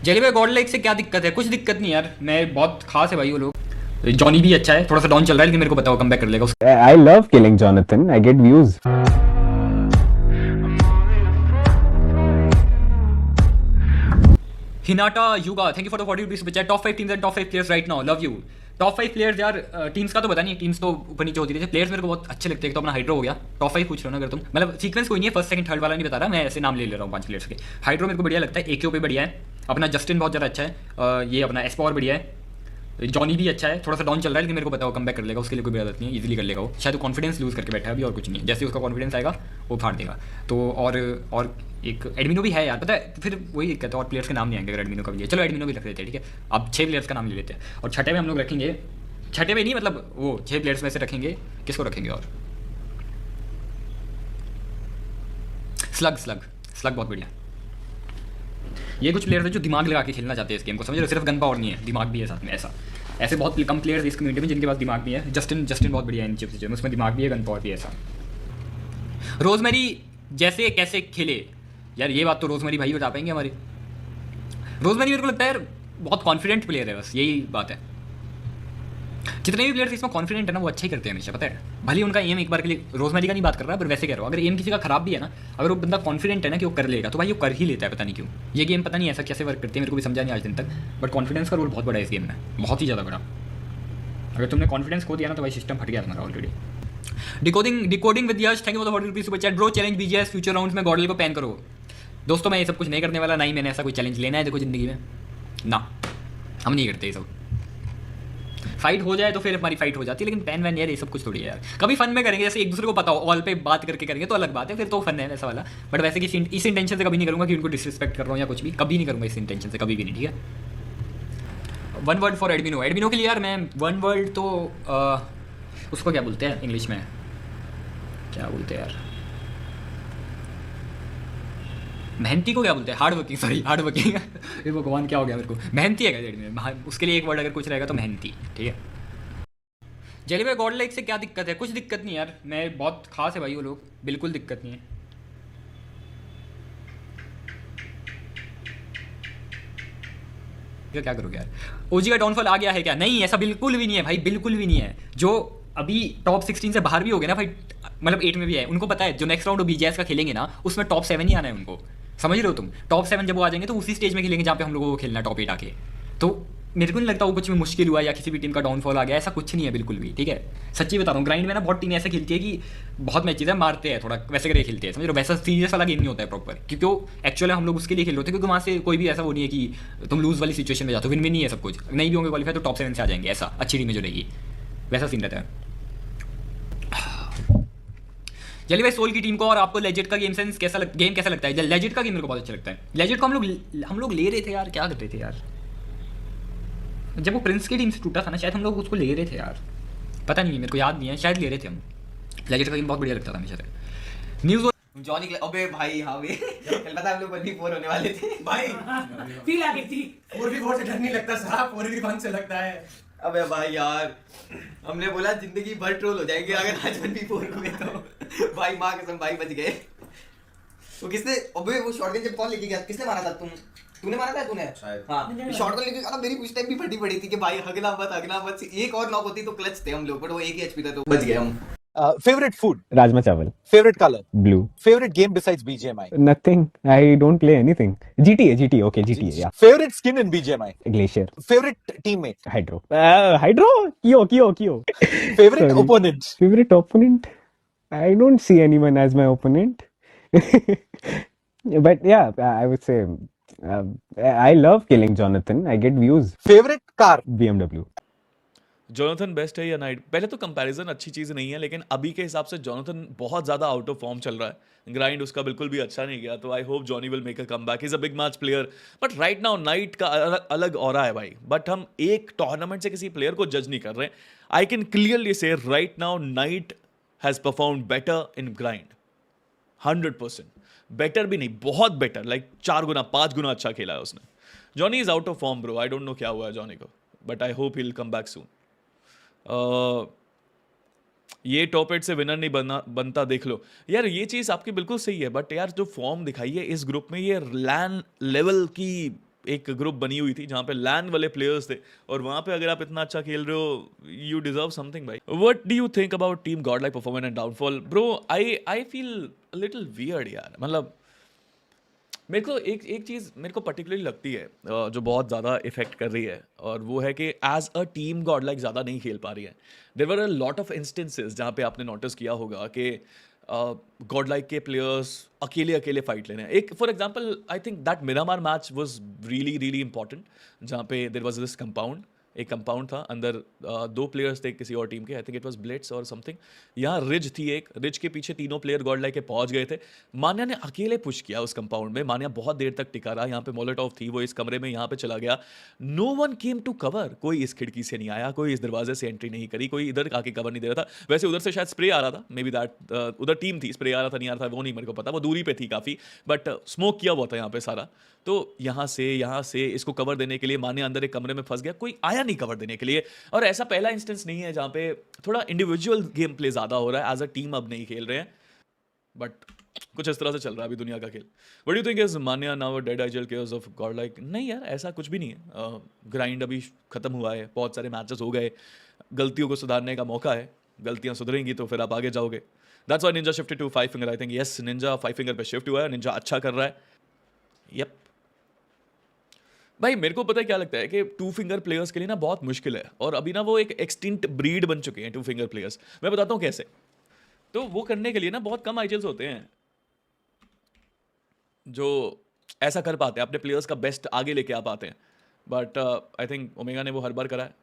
Jelly भाई God like से क्या दिक्कत है? कुछ दिक्कत नहीं यार, मैं बहुत खास है भाई वो लोग। जॉनी भी अच्छा है, थोड़ा सा डाउन चल रहा है लेकिन मेरे को बताओ कम बैक कर लेगा उसका। I love killing Jonathan. I get views. Hinata yuga, thank you for the 40 rupees super chat. Top 5 teams and top 5 players right now, love you. Top 5 players यार, टीम्स का तो पता नहीं, टीम्स तो ऊपर नीचे होती रहती है। प्लेयर्स मेरे को बहुत अच्छे लगते हैं। तो अपना हाइड्रो हो गया, टॉप 5 पूछ रहे हो ना अगर तुम, मतलब सीक्वेंस कोई नहीं है, फर्स्ट सेकंड थर्ड वाला नहीं बता रहा, मैं ऐसे नाम ले रहा हूँ 5 प्लेयर्स के। हाइड्रो मेरे को बढ़िया लगता है, एके पे बढ़िया है, अपना जस्टिन बहुत ज़्यादा अच्छा है, ये अपना एस्पॉर बढ़िया है, जॉनी भी अच्छा है, थोड़ा सा डाउन चल रहा है लेकिन मेरे को पता है वो कम बैक कर लेगा, उसके लिए कोई आदत नहीं है, इजीली कर लेगा वो। शायद वो कॉन्फिडेंस लूज करके बैठा है अभी, और कुछ नहीं है। जैसे उसका कॉन्फिडेंस आएगा वो फाड़ देगा। तो और एक एडमिनो भी है यार, पता है फिर वही दिक्कत है, और प्लेयर्स के नाम नहीं आएंगे अगर एडमिनो का भी है। चलो एडमिनो भी रख लेते हैं, ठीक है। अब 6 प्लेयर्स का नाम ले लेते हैं, और छठे में हम लोग रखेंगे, छठे में नहीं मतलब वो 6 प्लेयर्स में से रखेंगे, किसको रखेंगे? और स्लग स्लग स्लग बहुत बढ़िया। ये कुछ प्लेयर्स हैं जो दिमाग लगा के खेलना चाहते हैं इस गेम को, समझ रहे हो? सिर्फ गन पावर नहीं है, दिमाग भी है साथ में। ऐसा ऐसे बहुत कम प्लेयर्स इस कम्युनिटी में जिनके पास दिमाग भी है। जस्टिन जस्टिन बहुत बढ़िया है इन चीज़ों में, उसमें दिमाग भी है, गन पावर भी है। ऐसा रोजमेरी जैसे कैसे खेले यार, ये बात तो रोजमेरी भाई बता पाएंगे हमारे। रोजमेरी मेरे को लगता है यार बहुत कॉन्फिडेंट प्लेयर है, बस यही बात है। जितने भी प्लेयर्स इसमें कॉन्फिडेंट है ना वो अच्छा ही करते हैं हमेशा, पता है। भले ही उनका एम एक बार के लिए, रोजमेरी का नहीं बात कर रहा पर वैसे कह रहा हूँ, अगर एम किसी का खराब भी है ना, अगर वो बंदा कॉन्फिडेंट है ना कि वो कर लेगा, तो भाई वो कर ही लेता है, पता नहीं क्यों। ये गेम पता नहीं ऐसा कैसे वर्क करती है, मेरे को भी समझा नहीं आज दिन तक, बट कॉन्फिडेंस का रोल बहुत बड़ा है इस गेम में, बहुत ही ज़्यादा बड़ा। अगर तुमने कॉन्फिडेंस खो दिया ना तो भाई सिस्टम फट गया तुम्हारा already. Decoding with Yash, thank you for the 40 rupees super chat. Bro challenge BGS future rounds में गॉडल को पैन करो। दोस्तों मैं ये सब कुछ नहीं करने वाला, ना ही मैंने ऐसा कोई चैलेंज लेना है देखो ज़िंदगी में, ना हम नहीं करते ये सब। फाइट हो जाए तो फिर हमारी फाइट हो जाती है, लेकिन पैन वैन यार ये सब कुछ थोड़ी है यार। कभी फन में करेंगे, जैसे एक दूसरे को पता हो, ऑल पे बात करके करेंगे तो अलग बात है, फिर तो फन है वैसा वाला। बट वैसे कि इस इंटेंशन से कभी नहीं करूँगा कि उनको डिसरिस्पेक्ट कर रहा हूँ या कुछ भी, कभी नहीं करूँगा इस इंटेंशन से, कभी भी नहीं, ठीक है। वन वर्ड फॉर एडमिनो, एडमिनो के लिए यार मैं वन वर्ड तो उसको क्या बोलते हैं इंग्लिश में, क्या बोलते हैं यार, मेहनती को क्या बोलते हैं? Hard working, sorry hard working. ये भगवान क्या हो गया मेरे को, मेहनती है क्या में, उसके लिए एक वर्ड अगर कुछ रहेगा तो मेहनती, ठीक है। जेली भाई गॉड लाइक से क्या दिक्कत है? कुछ दिक्कत नहीं यार, मैं बहुत खास है भाई वो लोग, बिल्कुल दिक्कत नहीं है। क्या करोगे यार? ओजी का डाउनफॉल आ गया है क्या? नहीं, ऐसा बिल्कुल भी नहीं है भाई, बिल्कुल भी नहीं है। जो अभी टॉप 16 से बाहर भी हो गए ना भाई, मतलब 8 में भी है, उनको पता है जो नेक्स्ट राउंड बीजेएस का खेलेंगे ना उसमें टॉप 7 ही आना है उनको, समझ रहे हो तुम? टॉप 7 जब वो आ जाएंगे तो उसी स्टेज में खेलेंगे जहाँ पे हम लोगों को खेलना टॉप 8 आके। तो मेरे को नहीं लगता वो कुछ में मुश्किल हुआ या किसी भी टीम का डाउनफॉल आ गया, ऐसा कुछ नहीं है बिल्कुल भी, ठीक है। सच्ची बता रहा हूँ, ग्राइंड में ना बहुत टीम ऐसे खेलती है कि बहुत मैचेज है, मारते हैं थोड़ा वैसे करके खेलते हैं, समझ रहे हो? वैसा सीरियस वाला गेम नहीं होता है प्रॉपर, क्योंकि वो एक्चुअली हम लोग उसके लिए खेल रहे होते हैं, क्योंकि वहाँ से कोई भी ऐसा वो नहीं है कि तुम लूज वाली सिचुएशन में जाते हो, विन विन नहीं है सब कुछ, नहीं भी होंगे क्वालिफाई तो टॉप 7 से आ जाएंगे, ऐसा अच्छी टीम में जो रहेगी वैसा सीन रहता है। जल्दी भाई सोल की टीम को और आपको लेजेट का गेम सेंस कैसा गेम कैसा लगता है? लेजेट का गेम मेरे को बहुत अच्छा लगता है। लेजेट को हम लोग ले रहे थे यार, क्या कर रहे थे यार, जब वो प्रिंस की टीम से टूटा था ना शायद हम लोग उसको ले रहे थे यार, पता नहीं मेरे को याद नहीं है, शायद ले रहे थे हम। लेजेट का गेम बहुत बढ़िया लगता था हमेशा से। न्यूज़ जॉनी अबे भाई हाँ बे कल पता है हम लोग 1v4 होने वाले थे भाई फील आ गई थी 4v4 से डर नहीं लगता साहब 4v1 से लगता है। अबे भाई यार हमने बोला जिंदगी भर ट्रोल हो जाएंगे अगर आज 1v4 हुए तो भाई माँ कसम भाई बच गए। तो किसने अबे वो शॉटगन जब कौन लेके गया, किसने मारा था? तूने मारा था? तूने शायद हाँ शॉटगन लेके गया ना, मेरी उस टाइम भी फटी पड़ी थी कि भाई हगना मत एक और नॉक होती तो क्लच थे हम लोग, बट वो एक ही एचपी था तो बच गए हम। Favorite food, Rajma chawal. favorite color, Blue. favorite game besides BGMI, Nothing. I don't play anything. GTA. Okay, GTA. Yeah. favorite skin in BGMI, Glacier. favorite teammate, Hydro. Hydro. Kyo. favorite Sorry. opponent. Favorite opponent? I don't see anyone as my opponent. But yeah, I would say I love killing Jonathan. I get views. Favorite car, BMW. Jonathan best है या night? पहले तो comparison अच्छी चीज़ नहीं है, लेकिन अभी के हिसाब से जोनाथन बहुत ज़्यादा आउट ऑफ फॉर्म चल रहा है, ग्राइंड उसका बिल्कुल भी अच्छा नहीं गया, तो I hope Johnny will make a comeback. Is a big match player, but right now night का अलग ऑरा है भाई। बट हम एक टूर्नामेंट से किसी प्लेयर को जज नहीं कर रहे हैं। आई कैन क्लियरली से right now night has perform better in grind, 100% better भी नहीं, बहुत बेटर, लाइक 4 गुना 5 गुना अच्छा खेला है उसने। Johnny is out of form bro, I don't know क्या हुआ है जॉनी को, but I hope he will come back soon. ये टॉप 8 से विनर नहीं बनता देख लो यार, ये चीज़ आपकी बिल्कुल सही है, बट यार जो फॉर्म दिखाई है इस ग्रुप में, ये लैन लेवल की एक ग्रुप बनी हुई थी जहाँ पे लैंड वाले प्लेयर्स थे, और वहाँ पे अगर आप इतना अच्छा खेल रहे हो, यू डिजर्व समथिंग भाई. What do you think about team god like performance and downfall? Bro I feel little weird यार. मतलब मेरे को एक चीज़ मेरे को पर्टिकुलरली लगती है जो बहुत ज़्यादा इफेक्ट कर रही है, और वो है कि as a team god like ज़्यादा नहीं खेल पा रही है. There were a lot of instances जहाँ पे आपने नोटिस किया होगा कि गॉड लाइक के प्लेयर्स अकेले अकेले फाइट ले रहे हैं. एक for example I think that Miramar match was really really important, जहाँ पे देयर वाज दिस कंपाउंड, एक कंपाउंड था अंदर, दो प्लेयर्स थे किसी और टीम के, I think it was Blitz और समथिंग. यहाँ रिज थी एक, रिज के पीछे तीनों प्लेयर गॉड लाइक के पहुंच गए थे. मान्या ने अकेले पुश किया उस कंपाउंड में. मान्या बहुत देर तक टिका रहा. यहाँ पे मोलोटॉव थी, वो इस कमरे में यहाँ पे चला गया. No one came to cover. कोई इस खिड़की से नहीं आया, कोई इस दरवाजे से एंट्री नहीं करी, कोई इधर आके कवर नहीं दे रहा था. वैसे उधर से शायद स्प्रे आ रहा था, मे बी दैट उधर टीम थी, स्प्रे आ रहा था नहीं आ रहा था वो नहीं मेरे को पता, वो दूरी पे थी काफ़ी, बट स्मोक किया हुआ था यहाँ पे सारा. तो यहाँ से इसको कवर देने के लिए मान्या अंदर एक कमरे में फंस गया, कोई आया नहीं कवर देने के लिए. और ऐसा पहला इंस्टेंस नहीं है जहाँ पे थोड़ा इंडिविजुअल गेम प्ले ज़्यादा हो रहा है, एज अ टीम अब नहीं खेल रहे हैं, बट कुछ इस तरह से चल रहा है अभी दुनिया का खेल. What do you think is Manya now dead Aizawl cares of God like? नहीं यार, ऐसा कुछ भी नहीं है. ग्राइंड अभी खत्म हुआ है, बहुत सारे मैचेस हो गए, गलतियों को सुधारने का मौका है. गलतियां सुधरेंगी तो फिर आप आगे जाओगे. That's why Ninja shifted to 5 finger. I think yes, Ninja 5 finger पे शिफ्ट हुआ है. निंजा अच्छा कर रहा है. यप भाई, मेरे को पता है क्या लगता है कि 2 फिंगर प्लेयर्स के लिए ना बहुत मुश्किल है, और अभी ना वो एक एक्सटिंक्ट ब्रीड बन चुके हैं 2 फिंगर प्लेयर्स. मैं बताता हूँ कैसे. तो वो करने के लिए ना बहुत कम आईजीएल्स होते हैं जो ऐसा कर पाते हैं, अपने प्लेयर्स का बेस्ट आगे लेके आ पाते हैं. बट आई थिंक ओमेगा ने वो हर बार करा है.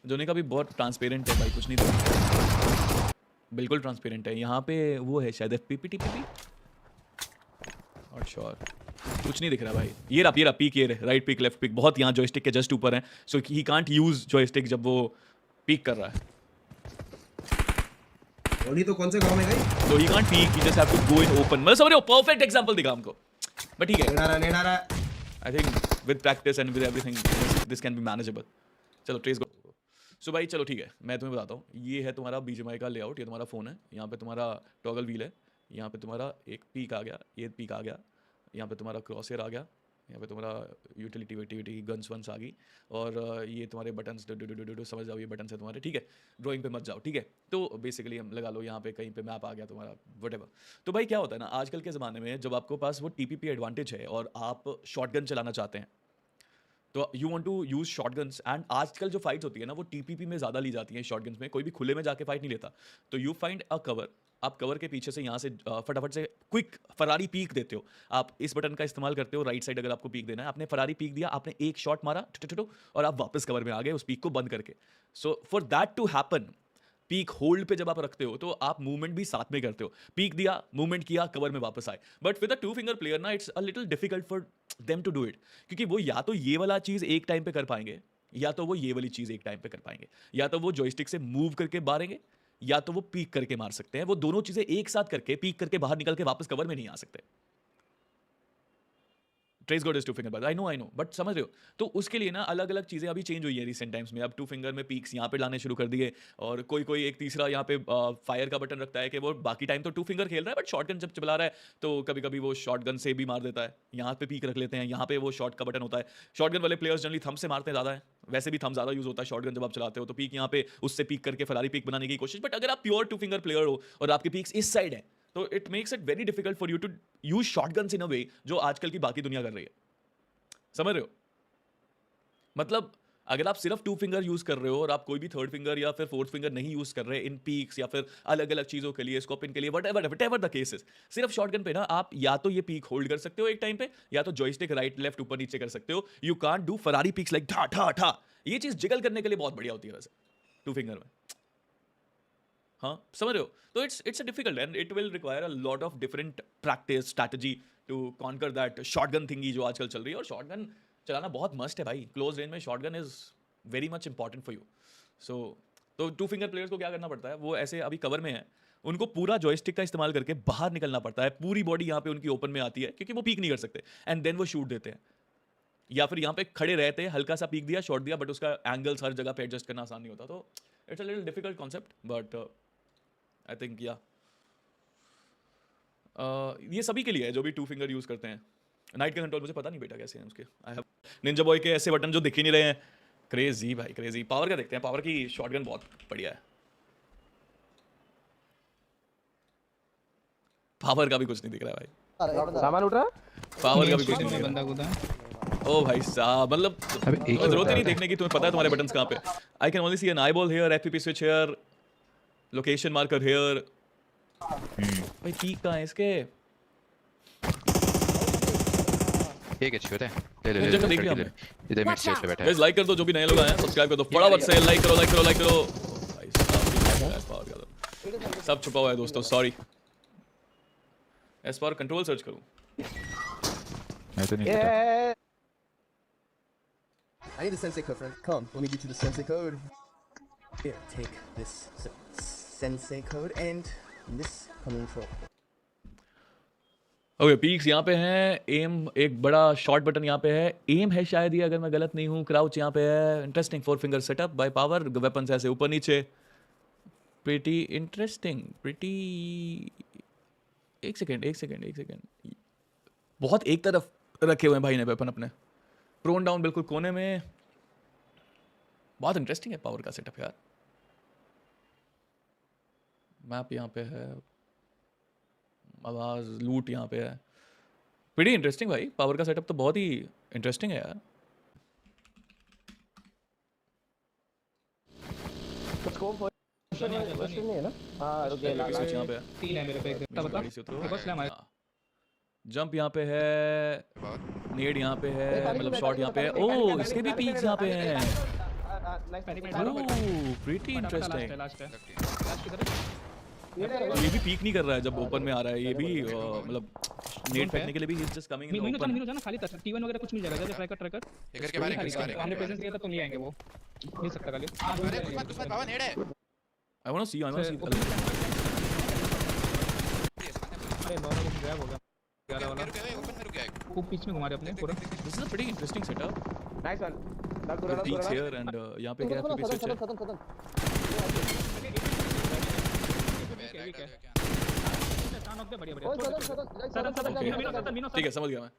जोनी का भी बहुत ट्रांसपेरेंट है भाई, कुछ नहीं था, बिल्कुल ट्रांसपेरेंट है. यहाँ पे वो है शायद पीपीटी और श्योर कुछ नहीं दिख रहा भाई. ये रहा पीक, ये राइट पीक लेफ्ट पीक बहुत यहाँ जॉयस्टिक के जस्ट ऊपर है, सो ही कांट यूज जॉयस्टिक जब वो पीक कर रहा है. धोनी तो कौन से गांव में गई? तो he can't peek, he just have to go in open. मतलब समझ रहे हो, परफेक्ट एग्जांपल दिखा हमको. बट ठीक है, नेनारा I think with practice and with everything this can be manageable. चलो ट्रेस गो. सो भाई चलो ठीक है, मैं तुम्हें बताता हूँ. ये है तुम्हारा बीजीएमआई का लेआउट, ये तुम्हारा फ़ोन है, यहाँ पे तुम्हारा टॉगल व्हील है, यहाँ पे तुम्हारा एक पीक आ गया, ये पीक आ गया, यहाँ पे तुम्हारा क्रॉसहेयर आ गया, यहाँ पे तुम्हारा यूटिलिटी गन्स वंस आ गई, और ये तुम्हारे बटन्स समझ जाओ, ये बटन्स है तुम्हारे. ठीक है, ड्राइंग पे मत जाओ. ठीक है, तो बेसिकली हम लगा लो यहाँ पे कहीं पे मैप आ गया तुम्हारा, व्हाटएवर. तो भाई क्या होता है ना, आजकल के ज़माने में जब आपको पास वो टीपीपी एडवांटेज है और आप शॉटगन चलाना चाहते हैं, तो you want to use shotguns. And आजकल जो फाइट्स होती है ना, वो टीपीपी में ज़्यादा ली जाती हैं शॉटगन्स में. कोई भी खुले में जाके फाइट नहीं लेता. तो यू फाइंड अ कवर, आप कवर के पीछे से यहाँ से फटाफट से क्विक फरारी पीक देते हो. आप इस बटन का इस्तेमाल करते हो राइट साइड, अगर आपको पीक देना है. आपने फरारी पीक दिया, आपने एक शॉट मारा और आप वापस कवर में आ गए उस पीक को बंद करके. So for that to happen, peek hold पे जब आप रखते हो तो आप मूवमेंट भी साथ में करते हो. पीक दिया, मूवमेंट किया, कवर में वापस आए. But with a 2 finger player ना, it's a little difficult for them to do it, क्योंकि वो या तो ये वाला चीज़ एक टाइम पे कर पाएंगे, या तो वो ये वाली चीज़ एक टाइम पे कर पाएंगे, या तो वो जॉयस्टिक से मूव करके मारेंगे, या तो वो पीक करके मार सकते हैं. वो दोनों चीज़ें एक साथ करके, पीक करके बाहर निकल के वापस कवर में नहीं आ सकते. Trace God is 2 finger, I know but समझ रहे हो. तो उसके लिए ना अलग अलग चीज़ें अभी चेंज हुई है रिसेंट टाइम्स में. अब 2 फिंगर में पीक्स यहाँ पे लाने शुरू कर दिए, और कोई एक तीसरा यहाँ पे फायर का बटन रखता है कि वो बाकी टाइम तो 2 फिंगर खेल रहा है, बट शॉटगन जब चला रहा है तो कभी कभी वो शॉटगन से भी मार देता है. यहाँ पे पीक रख लेते हैं, यहाँ पे वो शॉट का बटन होता है. शॉटगन वाले प्लेयर्स जनरली थंब से मारते ज़्यादा है, वैसे भी थंब ज़्यादा यूज होता है शॉटगन जब आप चलाते हो. तो पीक यहाँ पे उससे पीक करके फरारी पीक बनाने की कोशिश. बट अगर आप प्योर 2 फिंगर प्लेयर हो और आपके पीक्स इस साइड है, तो it makes it very difficult for you to use shotguns in a way जो आजकल की बाकी दुनिया कर रही है. समझ रहे हो? मतलब अगर आप सिर्फ 2 फिंगर यूज कर रहे हो और आप कोई भी 3rd फिंगर या फिर 4th फिंगर नहीं यूज कर रहे इन पीक्स या फिर अलग अलग चीजों के लिए, स्कोपिंग के लिए, व्हाटएवर द केसेस, सिर्फ शॉटगन पे ना आप या तो ये पीक होल्ड कर सकते हो एक टाइम पे, या तो जॉयस्टिक राइट लेफ्ट ऊपर नीचे कर सकते हो. You can't do Ferrari peaks like ठा ठा ठा. ये चीज जिगल करने के लिए बहुत बढ़िया होती है वैसे 2 फिंगर में. हाँ समझ रहे हो? तो it's a difficult and it will require a lot of different practice strategy to conquer that shotgun thingy जो आजकल चल रही है. और शॉटगन चलाना बहुत मस्ट है भाई. क्लोज रेंज में shotgun is very much important for you. So तो 2 फिंगर प्लेयर्स को क्या करना पड़ता है, वो ऐसे अभी कवर में है, उनको पूरा जॉयस्टिक का इस्तेमाल करके बाहर निकलना पड़ता है. पूरी बॉडी यहाँ पे उनकी ओपन में आती है क्योंकि वो पीक नहीं कर सकते, एंड देन वो शूट देते हैं. या फिर यहाँ पे खड़े रहते हैं, हल्का सा पीक दिया, शॉट दिया, बट उसका एंगल्स हर जगह पे एडजस्ट करना आसान नहीं होता. तो it's a little difficult concept, but I think या ये सभी के लिए है जो भी 2 फिंगर यूज करते हैं. नाइट का कंट्रोल मुझे पता नहीं बेटा कैसे हैं उसके. आई हैव निंजा बॉय के ऐसे बटन जो दिख ही नहीं रहे हैं. क्रेजी भाई क्रेजी. पावर का देखते हैं. पावर की शॉटगन बहुत बढ़िया है. पावर का भी कुछ नहीं दिख रहा है भाई. सामान उठ रहा है. पावर का भी कुछ नहीं दिख रहा. बंदा कूदा ओ भाई साहब मतलब जरूरत ही नहीं देखने की. तुम्हें पता है तुम्हारे बटन्स कहाँ पे. I can only see an eyeball here, FPP switch here, location marker here. भाई पीक कहाँ है इसके. एक अच्छी होता है. ले ले मुझे तो ले देख लिया ले. इधर मिड स्टेज पे बैठा है. गाइस लाइक कर दो जो भी नए लोग आए हैं. सब्सक्राइब कर दो फटाफट से. लाइक करो लाइक करो लाइक करो. भाई साहब पावर का तो सब छुपा हुआ है दोस्तों. Sorry. S power control search करूं. मैं तो नहीं पता. ये I need the sensei code, friend. Come, let me get you the sensei code. Here, take this sensei code and this coming for. Okay peaks यहाँ पे हैं. एम एक बड़ा शॉर्ट बटन यहाँ पे है. एम है शायद ये अगर मैं गलत नहीं हूँ. क्राउच यहाँ पे है. Interesting 4 finger setup by power. Weapons ऐसे ऊपर नीचे. Pretty interesting. प्रीटी. एक सेकेंड. बहुत एक तरफ रखे हुए हैं भाई ने वेपन अपने. प्रोन डाउन बिल्कुल कोने में. बहुत इंटरेस्टिंग है पावर का सेटअप यार. मैप यहाँ पे है. आवाज लूट यहाँ पे है. प्रीटी इंटरेस्टिंग भाई. पावर का सेटअप तो बहुत ही इंटरेस्टिंग है यार. क्वेश्चन नहीं है ना. हाँ रुक गया. स्विच यहाँ पे है. 3 है मेरे पे. बता गाड़ी से उतरो. बस ले हमारे. जंप यहाँ पे है. नेड यहाँ पे है. मतलब शॉट यहाँ पे है. ओह इसके भी पीक्स यहाँ पे हैं. ओह प्रीटी इंटरेस्टिंग. लास्ट किधर है? ये भी पीक नहीं कर रहा है जब ओपन में आ रहा है. ये भी मतलब नेट फेंकने के लिए भी he is just coming in Meenu open. जाना खाली था. T1 वगैरह कुछ मिल जाएगा. जब ट्रैकर इधर के बारे में हमने प्रेजेंस किया था तो नहीं आएंगे वो. मिल सकता खाली. अरे दुश्मन बाबा नेड है. आई वांट टू सी. अरे नॉर्मल कुछ गया होगा. 11 वाला रुक गया. ओपन में रुक गया. खूब बीच में घुमा रहे अपने पूरा. This is a pretty interesting setup. Nice one. With peaks here and यहाँ पे क्या है switch है. खत्म. बढ़िया. सदन ठीक है समझ गया मैं.